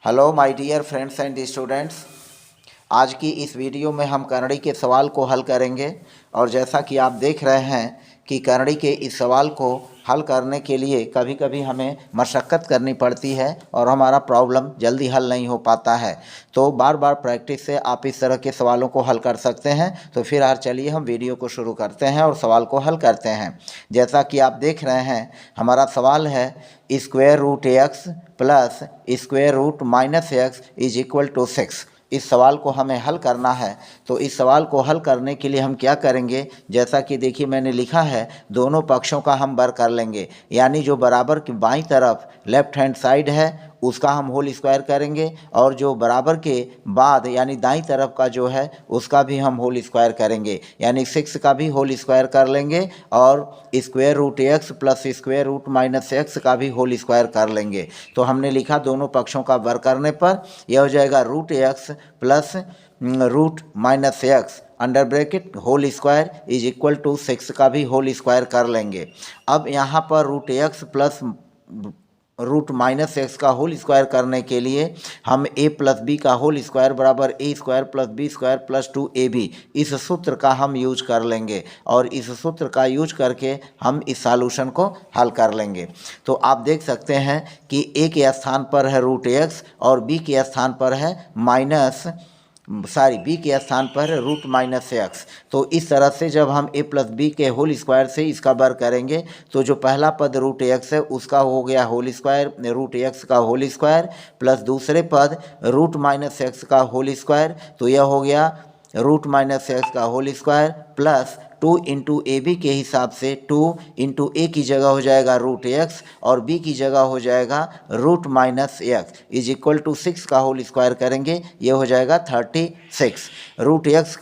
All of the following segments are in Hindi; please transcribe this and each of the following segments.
Hello my dear friends and students. आज की इस वीडियो में हम करणी के सवाल को हल करेंगे। और जैसा कि आप देख रहे हैं कि करणी के इस सवाल को हल करने के लिए कभी कभी हमें मशक्क़त करनी पड़ती है और हमारा प्रॉब्लम जल्दी हल नहीं हो पाता है। तो बार बार प्रैक्टिस से आप इस तरह के सवालों को हल कर सकते हैं। तो फिर यार चलिए हम वीडियो को शुरू करते हैं और सवाल को हल करते हैं। जैसा कि आप देख रहे हैं हमारा सवाल है square root x plus square root minus x is equal to 6। इस सवाल को हमें हल करना है। तो इस सवाल को हल करने के लिए हम क्या करेंगे, जैसा कि देखिए मैंने लिखा है दोनों पक्षों का हम बर कर लेंगे। यानी जो बराबर की बाईं तरफ लेफ्ट हैंड साइड है उसका हम होल स्क्वायर करेंगे और जो बराबर के बाद यानी दाईं तरफ का जो है उसका भी हम होल स्क्वायर करेंगे। यानी 6 का भी होल स्क्वायर कर लेंगे और square root x plus square root minus x का भी होल स्क्वायर कर लेंगे। तो हमने लिखा दोनों पक्षों का बर करने पर यह हो जाएगा root x plus root minus x under bracket whole square is equal to 6 का भी होल स्क्वायर कर लेंगे। अब यहाँ पर root x plus root minus x का होल स्क्वायर करने के लिए हम a प्लस बी का होल स्क्वायर बराबर a square plus b square plus 2ab इस सूत्र का हम यूज कर लेंगे और इस सूत्र का यूज करके हम इस सॉल्यूशन को हल कर लेंगे। तो आप देख सकते हैं कि a के स्थान पर है रूट एक्स और b के स्थान पर है बी के स्थान पर रूट माइनस एक्स। तो इस तरह से जब हम a प्लस बी के होल स्क्वायर से इसका बर करेंगे तो जो पहला पद रूट एक्स है उसका हो गया होल स्क्वायर रूट एक्स का होल स्क्वायर प्लस दूसरे पद रूट माइनस एक्स का होल स्क्वायर। तो यह हो गया रूट माइनस एक्स का whole square plus 2 into a b के हिसाब से 2 इंटू ए की जगह हो जाएगा रूट एक्स और बी की जगह हो जाएगा root minus x is equal to 6 का होल स्क्वायर करेंगे ये हो जाएगा 36। रूट एक्स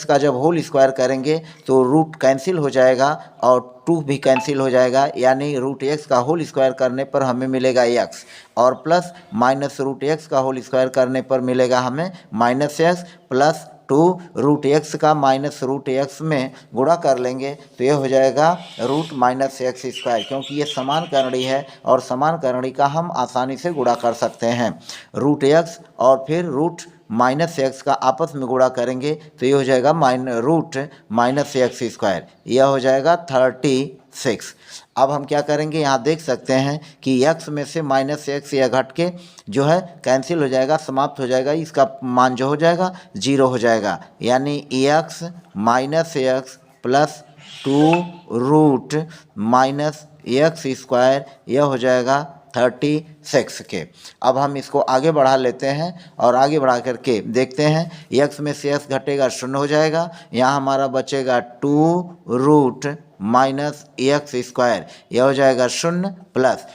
का जब होल स्क्वायर करेंगे तो रूट कैंसिल हो जाएगा और 2 भी कैंसिल हो जाएगा। यानी रूट एक्स का होल स्क्वायर करने पर हमें मिलेगा एक्स और प्लस माइनस रूट एक्स का होल स्क्वायर करने पर मिलेगा हमें minus x plus 2 root x का माइनस रूट एक्स में गुणा कर लेंगे तो ये हो जाएगा रूट माइनस एक्स स्क्वायर। क्योंकि ये समान करणी है और समान करणी का हम आसानी से गुणा कर सकते हैं। रूट एक्स और फिर रूट माइनस एक्स का आपस में गुणा करेंगे तो ये हो जाएगा रूट माइनस एक्स स्क्वायर यह हो जाएगा 36। अब हम क्या करेंगे, यहाँ देख सकते हैं कि x में से माइनस एक्स या घट के जो है कैंसिल हो जाएगा, समाप्त हो जाएगा, इसका मान जो हो जाएगा 0 हो जाएगा। यानी x minus x plus 2 root minus x square यह हो जाएगा 36 के। अब हम इसको आगे बढ़ा लेते हैं और आगे बढ़ा करके देखते हैं x में से x घटेगा 0 हो जाएगा। यहाँ हमारा बचेगा 2 रूट माइनस एक्स स्क्वायर यह हो जाएगा 0 plus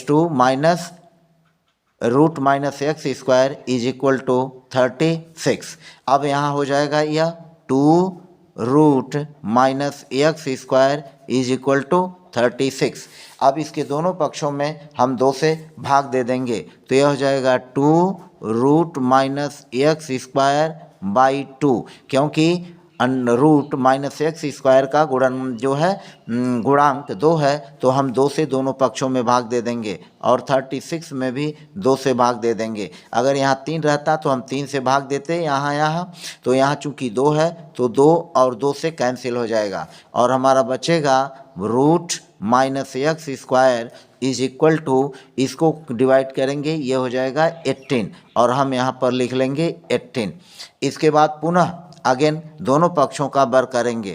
2 minus root minus x square is equal to 36। अब यहाँ हो जाएगा यह 2 root minus x square is equal to 36। अब इसके दोनों पक्षों में हम 2 से भाग दे देंगे तो यह हो जाएगा 2 root minus x square by 2। क्योंकि रूट माइनस एक्स स्क्वायर का गुणांक 2 है तो हम 2 से दोनों पक्षों में भाग दे देंगे और 36 में भी 2 से भाग दे देंगे। अगर यहाँ 3 रहता तो हम 3 से भाग देते यहाँ तो यहाँ चूंकि 2 है तो 2 और 2 से कैंसिल हो जाएगा और हमारा बचेगा root minus x square is equal to, इसको डिवाइड करेंगे ये हो जाएगा 18 और हम यहाँ पर लिख लेंगे 18। इसके बाद पुनः अगेन दोनों पक्षों का बर करेंगे,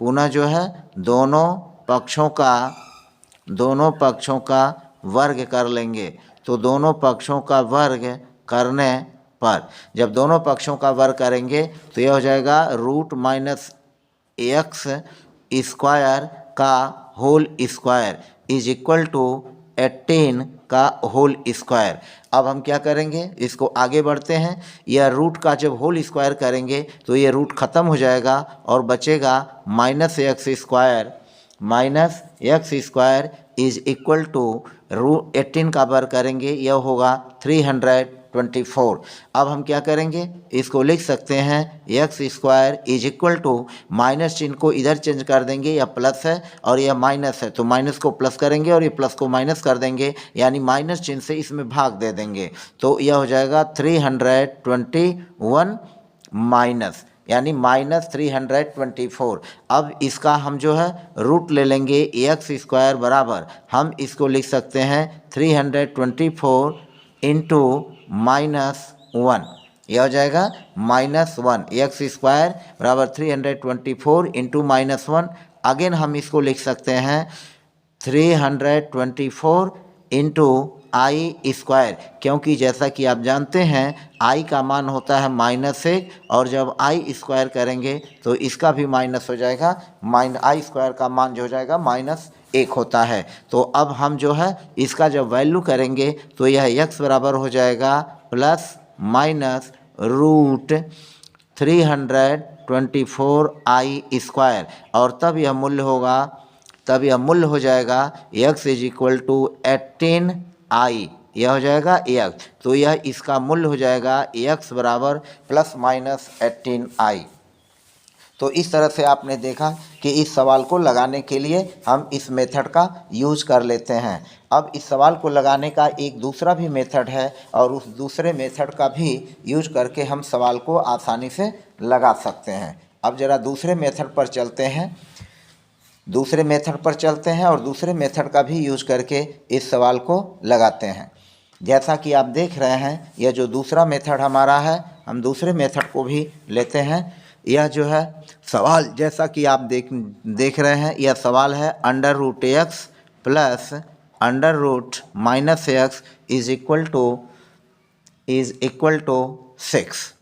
पुनः जो है दोनों पक्षों का वर्ग कर लेंगे। तो दोनों पक्षों का वर्ग करने पर जब दोनों पक्षों का वर्ग करेंगे तो यह हो जाएगा रूट माइनस एक्स स्क्वायर का whole square is equal to 18 का होल स्क्वायर। अब हम क्या करेंगे, इसको आगे बढ़ते हैं। यह रूट का जब होल स्क्वायर करेंगे तो ये रूट ख़त्म हो जाएगा और बचेगा minus x square is equal to root 18 का वर्ग करेंगे, यह होगा 324। अब हम क्या करेंगे, इसको लिख सकते हैं x square is equal to, minus चिन्ह को इधर चेंज कर देंगे, यह प्लस है और यह माइनस है तो माइनस को प्लस करेंगे और ये प्लस को माइनस कर देंगे, यानी माइनस चिन्ह से इसमें भाग दे देंगे, तो यह हो जाएगा 321 माइनस, यानी माइनस 324। अब इसका हम जो है रूट ले लेंगे, एक्स स्क्वायर बराबर हम इसको लिख सकते हैं 324 इंटू -1, यह हो जाएगा -1, एक्स स्क्वायर बराबर 324 इंटू -1। अगेन हम इसको लिख सकते हैं 324 इंटू आई स्क्वायर, क्योंकि जैसा कि आप जानते हैं आई का मान होता है -1 और जब आई स्क्वायर करेंगे तो इसका भी माइनस हो जाएगा, आई स्क्वायर का मान जो हो जाएगा -1 होता है। तो अब हम जो है इसका जब वैल्यू करेंगे तो यह x बराबर हो जाएगा प्लस माइनस रूट 324 आई स्क्वायर, और तब यह मूल्य हो जाएगा x is equal to 18i, यह हो जाएगा x, तो यह इसका मूल्य हो जाएगा x बराबर प्लस माइनस 18i। तो इस तरह से आपने देखा कि इस सवाल को लगाने के लिए हम इस मेथड का यूज कर लेते हैं। अब इस सवाल को लगाने का एक दूसरा भी मेथड है और उस दूसरे मेथड का भी यूज करके हम सवाल को आसानी से लगा सकते हैं। अब ज़रा दूसरे मेथड पर चलते हैं और दूसरे मेथड का भी यूज करके इस सवाल को लगाते हैं। जैसा कि आप देख रहे हैं, यह जो दूसरा मेथड हमारा है, हम दूसरे मेथड को भी लेते हैं। यह जो है सवाल, जैसा कि आप देख रहे हैं, यह सवाल है under root x plus under root minus x is equal to 6।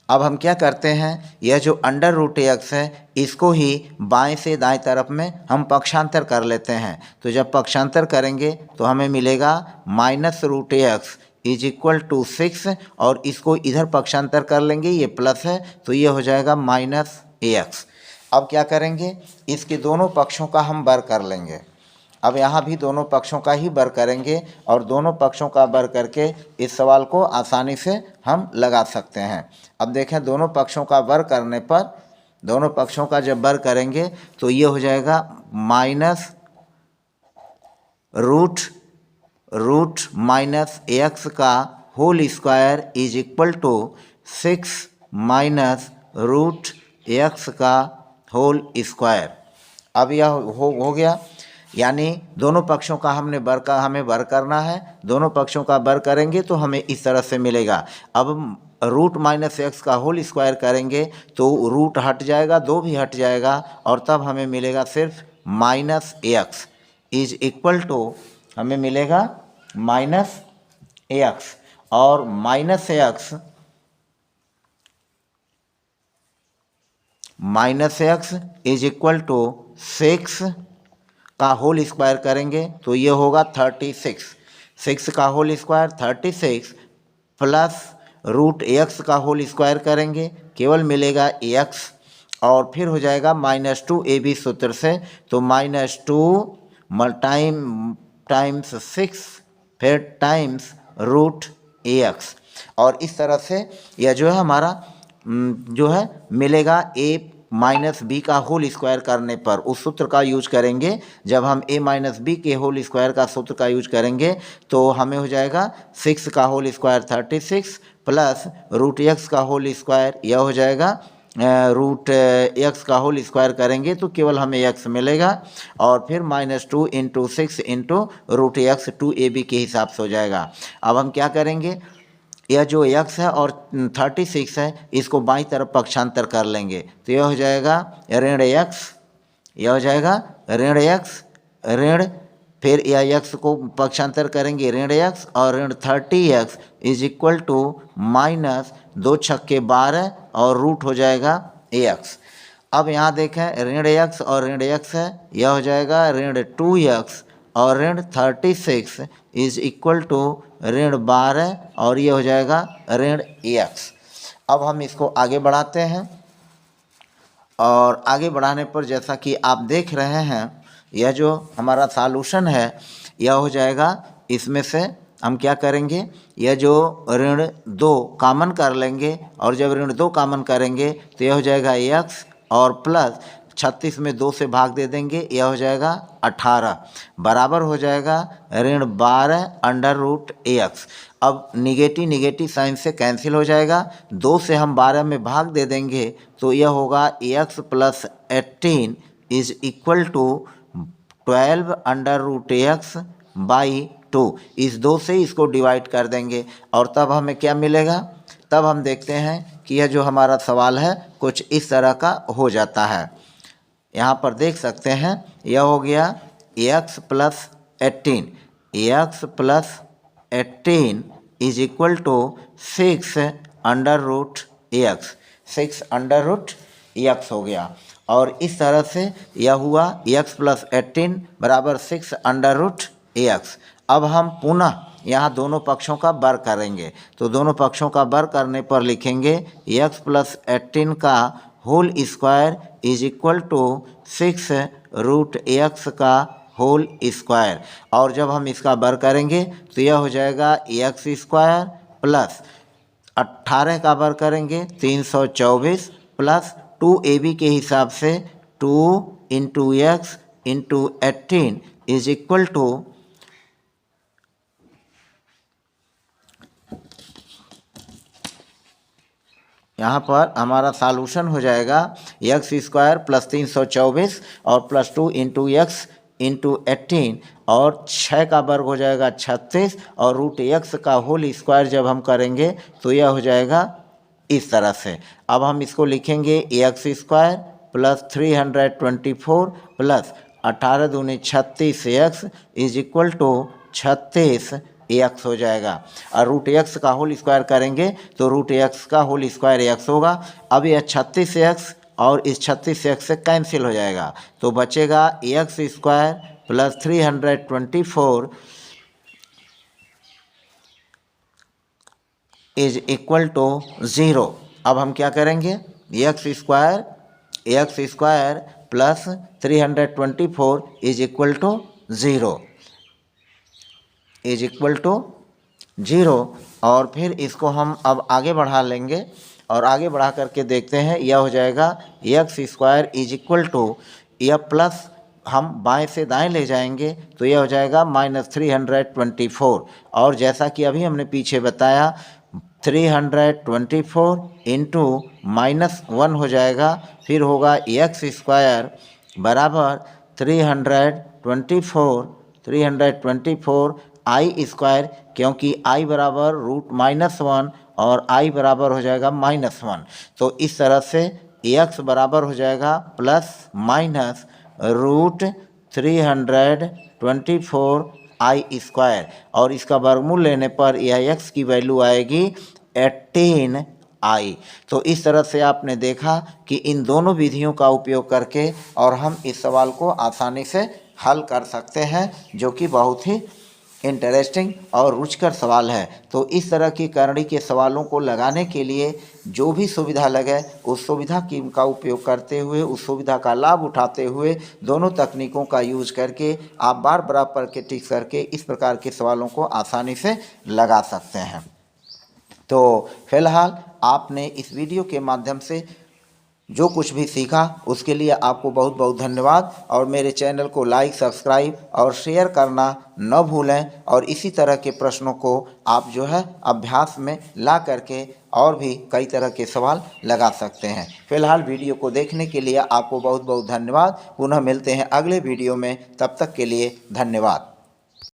अब हम क्या करते हैं, यह जो अंडर रूट एक्स है इसको ही बाएं से दाएं तरफ में हम पक्षांतर कर लेते हैं। तो जब पक्षांतर करेंगे तो हमें मिलेगा minus root x is equal to 6, और इसको इधर पक्षांतर कर लेंगे, ये प्लस है तो ये हो जाएगा माइनस एक्स। अब क्या करेंगे, इसके दोनों पक्षों का हम वर्ग कर लेंगे। अब यहाँ भी दोनों पक्षों का ही वर्ग करेंगे और दोनों पक्षों का वर्ग करके इस सवाल को आसानी से हम लगा सकते हैं। अब देखें, दोनों पक्षों का वर्ग करने पर, दोनों पक्षों का जब वर्ग करेंगे तो ये हो जाएगा माइनस रूट माइनस एक्स का whole square is equal to 6 minus root x का होल स्क्वायर। अब यह हो गया, यानी दोनों पक्षों का हमें वर्ग करना है। दोनों पक्षों का वर्ग करेंगे तो हमें इस तरह से मिलेगा। अब रूट माइनस एक्स का होल स्क्वायर करेंगे तो रूट हट जाएगा, 2 भी हट जाएगा, और तब हमें मिलेगा सिर्फ minus x is equal to, हमें मिलेगा माइनस एक्स, और minus x is equal to 6 का होल स्क्वायर करेंगे तो ये होगा 36। 6 का whole square 36 plus root x का होल स्क्वायर करेंगे, केवल मिलेगा एक्स, और फिर हो जाएगा -2 AB सूत्र से, तो -2 टाइम्स 6 फिर टाइम्स रूट एक्स, और इस तरह से यह जो है हमारा जो है मिलेगा a माइनस बी का होल स्क्वायर करने पर उस सूत्र का यूज करेंगे। जब हम a माइनस बी के होल स्क्वायर का सूत्र का यूज करेंगे तो हमें हो जाएगा 6 का whole square 36 plus root x का होल स्क्वायर, यह हो जाएगा रूट एक्स का होल स्क्वायर करेंगे तो केवल हमें एक्स मिलेगा, और फिर -2 into 6 into root x 2 AB के हिसाब से हो जाएगा। अब हम क्या करेंगे, यह जो x है और 36 है इसको बाईं तरफ पक्षांतर कर लेंगे तो यह हो जाएगा ऋण x, यह हो जाएगा ऋण x ऋण, फिर यह x को पक्षांतर करेंगे ऋण x, और ऋण 30x इज इक्वल टू -2 छक्के 12 और रूट हो जाएगा x। अब यहाँ देखें ऋण x और ऋण x है, यह हो जाएगा ऋण 2x और ऋण 36 इज इक्वल टू ऋण 12 और ये हो जाएगा ऋण x। अब हम इसको आगे बढ़ाते हैं, और आगे बढ़ाने पर जैसा कि आप देख रहे हैं यह जो हमारा सॉल्यूशन है यह हो जाएगा, इसमें से हम क्या करेंगे, यह जो ऋण 2 कॉमन कर लेंगे और जब ऋण 2 कॉमन करेंगे तो यह हो जाएगा x और प्लस 36 में 2 से भाग दे देंगे, यह हो जाएगा 18 बराबर हो जाएगा ऋण 12 अंडर रूट ax। अब निगेटिव निगेटिव साइन से कैंसिल हो जाएगा, 2 से हम 12 में भाग दे देंगे तो यह होगा ax plus 18 is equal to 12 under root ax by 2। इस 2 से इसको डिवाइड कर देंगे और तब हमें क्या मिलेगा, तब हम देखते हैं कि यह जो हमारा सवाल है कुछ इस तरह का हो जाता है। यहाँ पर देख सकते हैं यह हो गया x plus 18 is equal to 6 under root x, 6 under root x हो गया। और इस तरह से यह हुआ x प्लस 18 बराबर 6 अंडर रूट एक्स। अब हम पुनः यहाँ दोनों पक्षों का वर्ग करेंगे, तो दोनों पक्षों का वर्ग करने पर लिखेंगे x प्लस 18 का whole square is equal to 6 root x का होल स्क्वायर। और जब हम इसका वर्ग करेंगे तो यह हो जाएगा एक्स स्क्वायर प्लस 18 का वर्ग करेंगे 324 प्लस 2ab के हिसाब से 2 into x into 18 is equal to, यहाँ पर हमारा सॉल्यूशन हो जाएगा एक्स स्क्वायर प्लस 324 और प्लस 2 इंटू एक्स इंटू 18 और 6 का वर्ग हो जाएगा 36 और रूट एक्स का होल स्क्वायर जब हम करेंगे तो यह हो जाएगा इस तरह से। अब हम इसको लिखेंगे एक्स स्क्वायर प्लस 324 प्लस 18 दूनी 36 x is equal to 36 x हो जाएगा। और रूट एक्स का होल स्क्वायर करेंगे तो रूट एक्स का होल स्क्वायर एक्स होगा। अब यह 36 एक्स और इस 36 एक्स से कैंसिल हो जाएगा तो बचेगा x square plus 324 is equal to 0। अब हम क्या करेंगे, x square plus 324 is equal to 0 is equal to 0। और फिर इसको हम अब आगे बढ़ा लेंगे और आगे बढ़ा करके देखते हैं, यह हो जाएगा x square is equal to, यह प्लस हम बाएं से दाएं ले जाएंगे तो यह हो जाएगा माइनस 324। और जैसा कि अभी हमने पीछे बताया 324 इंटू -1 हो जाएगा, फिर होगा एक्स स्क्वायर बराबर 324 आई स्क्वायर, क्योंकि आई बराबर रूट -1 और आई बराबर हो जाएगा -1। तो इस तरह से एक्स बराबर हो जाएगा प्लस माइनस रूट 324 आई स्क्वायर और इसका वर्गमूल लेने पर यह एक्स की वैल्यू आएगी 18 आई। तो इस तरह से आपने देखा कि इन दोनों विधियों का उपयोग करके और हम इस सवाल को आसानी से हल कर सकते हैं, जो कि बहुत ही इंटरेस्टिंग और रुचिकर सवाल है। तो इस तरह की करणी के सवालों को लगाने के लिए जो भी सुविधा लगे उस सुविधा का उपयोग करते हुए, उस सुविधा का लाभ उठाते हुए दोनों तकनीकों का यूज करके आप बार बराबर के टिक करके इस प्रकार के सवालों को आसानी से लगा सकते हैं। तो फिलहाल आपने इस वीडियो के माध्यम से जो कुछ भी सीखा उसके लिए आपको बहुत बहुत धन्यवाद। और मेरे चैनल को लाइक, सब्सक्राइब और शेयर करना न भूलें। और इसी तरह के प्रश्नों को आप जो है अभ्यास में ला करके और भी कई तरह के सवाल लगा सकते हैं। फिलहाल वीडियो को देखने के लिए आपको बहुत बहुत धन्यवाद। पुनः मिलते हैं अगले वीडियो में, तब तक के लिए धन्यवाद।